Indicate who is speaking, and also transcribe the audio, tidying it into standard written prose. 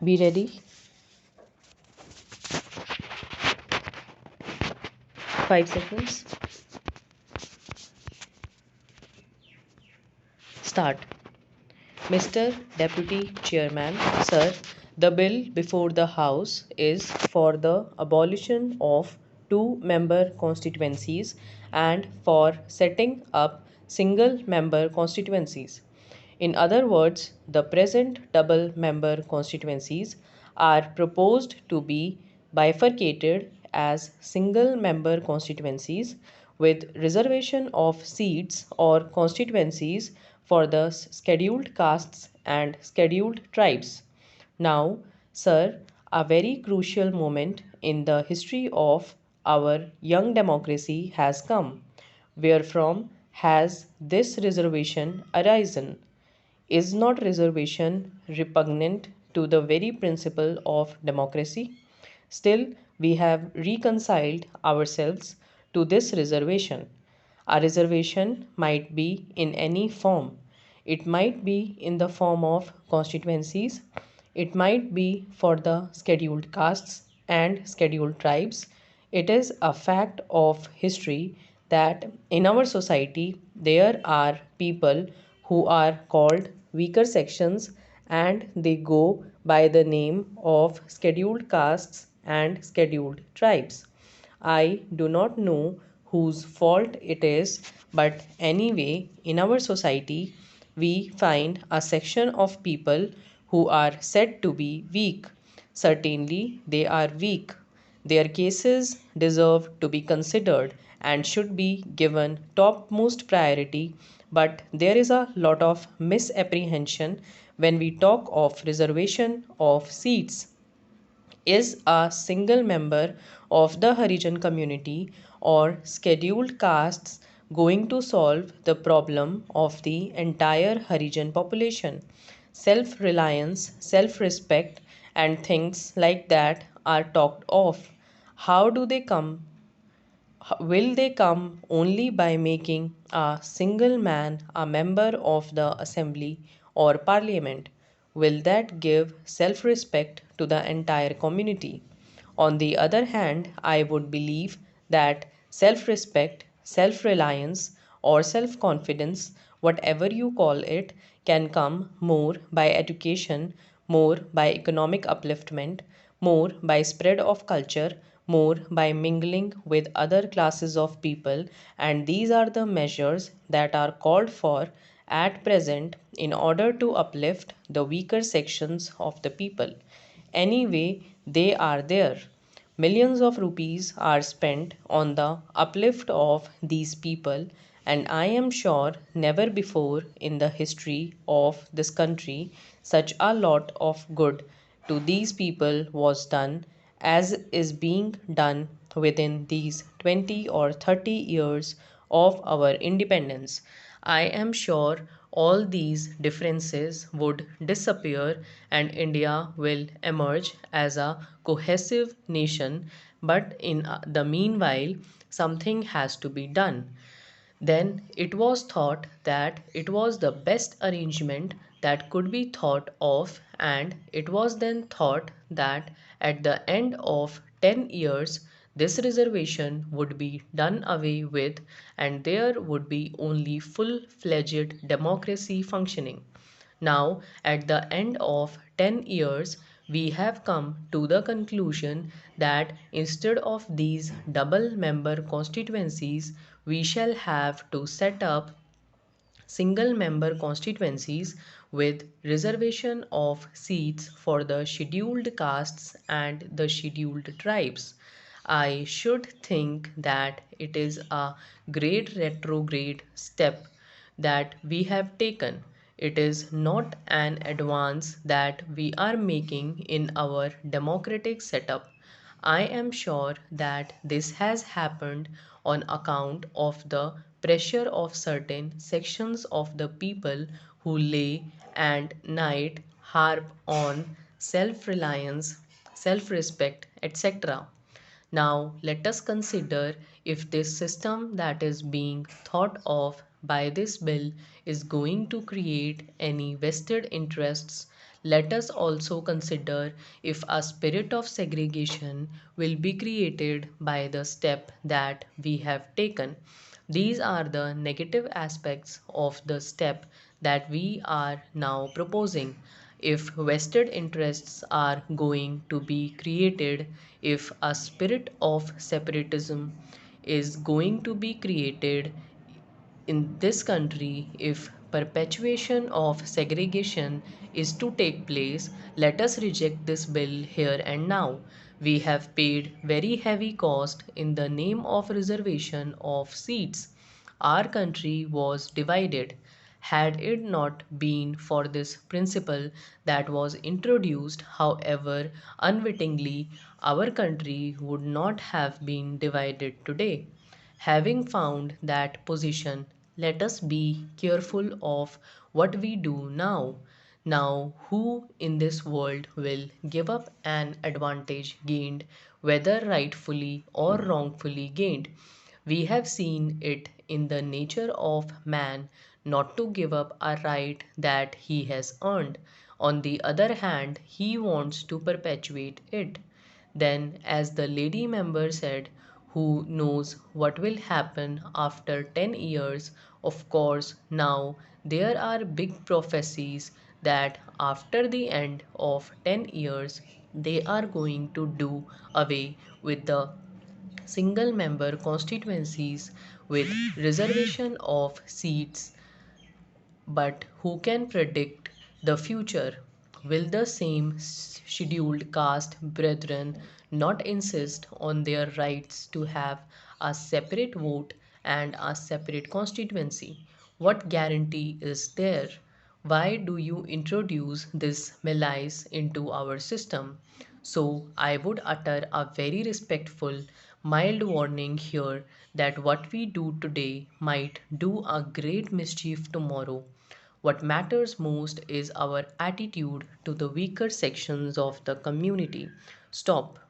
Speaker 1: Be ready. 5 seconds. Start. Mr. Deputy Chairman, sir, the bill before the House is for the abolition of two-member constituencies and for setting up single-member constituencies. In other words, the present double-member constituencies are proposed to be bifurcated as single-member constituencies with reservation of seats or constituencies for the scheduled castes and scheduled tribes. Now, sir, a very crucial moment in the history of our young democracy has come. Wherefrom has this reservation arisen? Is not reservation repugnant to the very principle of democracy? Still, we have reconciled ourselves to this reservation. A reservation might be in any form. It might be in the form of constituencies. It might be for the scheduled castes and scheduled tribes. It is a fact of history that in our society there are people who are called weaker sections and they go by the name of scheduled castes and scheduled tribes. I do not know whose fault it is, but anyway, in our society, we find a section of people who are said to be weak. Certainly, they are weak. Their cases deserve to be considered and should be given topmost priority, but there is a lot of misapprehension when we talk of reservation of seats. Is a single member of the Harijan community or scheduled castes going to solve the problem of the entire Harijan population? Self reliance, self respect, and things like that are talked of. How do they come? Will they come only by making a single man a member of the assembly or parliament? Will that give self respect to the entire community? On the other hand, I would believe that self respect, self reliance, or self confidence, whatever you call it, can come more by education, more by economic upliftment, more by spread of culture, more by mingling with other classes of people, and these are the measures that are called for at present in order to uplift the weaker sections of the people. Anyway, they are there. Millions of rupees are spent on the uplift of these people, and I am sure never before in the history of this country such a lot of good to these people was done as is being done within these 20 or 30 years of our independence. I am sure all these differences would disappear and India will emerge as a cohesive nation. But in the meanwhile, something has to be done. Then it was thought that it was the best arrangement that could be thought of, and it was then thought that at the end of 10 years, this reservation would be done away with, and there would be only full fledged democracy functioning. Now, at the end of 10 years, we have come to the conclusion that instead of these double member constituencies, we shall have to set up single member constituencies with reservation of seats for the scheduled castes and the scheduled tribes. I should think that it is a great retrograde step that we have taken. It is not an advance that we are making in our democratic setup. I am sure that this has happened on account of the pressure of certain sections of the people who lay and night harp on self reliance, self respect, etc. Now, let us consider if this system that is being thought of by this bill is going to create any vested interests Let us also consider if a spirit of segregation will be created by the step that we have taken. These are the negative aspects of the step that we are now proposing. If vested interests are going to be created, if a spirit of separatism is going to be created in this country, if perpetuation of segregation is to take place, let us reject this bill here and now. We have paid very heavy cost in the name of reservation of seats. Our country was divided. Had it not been for this principle that was introduced, however unwittingly, our country would not have been divided today. Having found that position, let us be careful of what we do now. Now, who in this world will give up an advantage gained, whether rightfully or wrongfully gained? We have seen it in the nature of man not to give up a right that he has earned. On the other hand, he wants to perpetuate it. Then, as the lady member said, who knows what will happen after 10 years? Of course, now there are big prophecies that after the end of 10 years, they are going to do away with the single member constituencies with reservation of seats, but who can predict the future? Will the same scheduled caste brethren not insist on their rights to have a separate vote and a separate constituency? What guarantee is there? Why do you introduce this malice into our system? So, I would utter a very respectful, mild warning here that what we do today might do a great mischief tomorrow. What matters most is our attitude to the weaker sections of the community. Stop.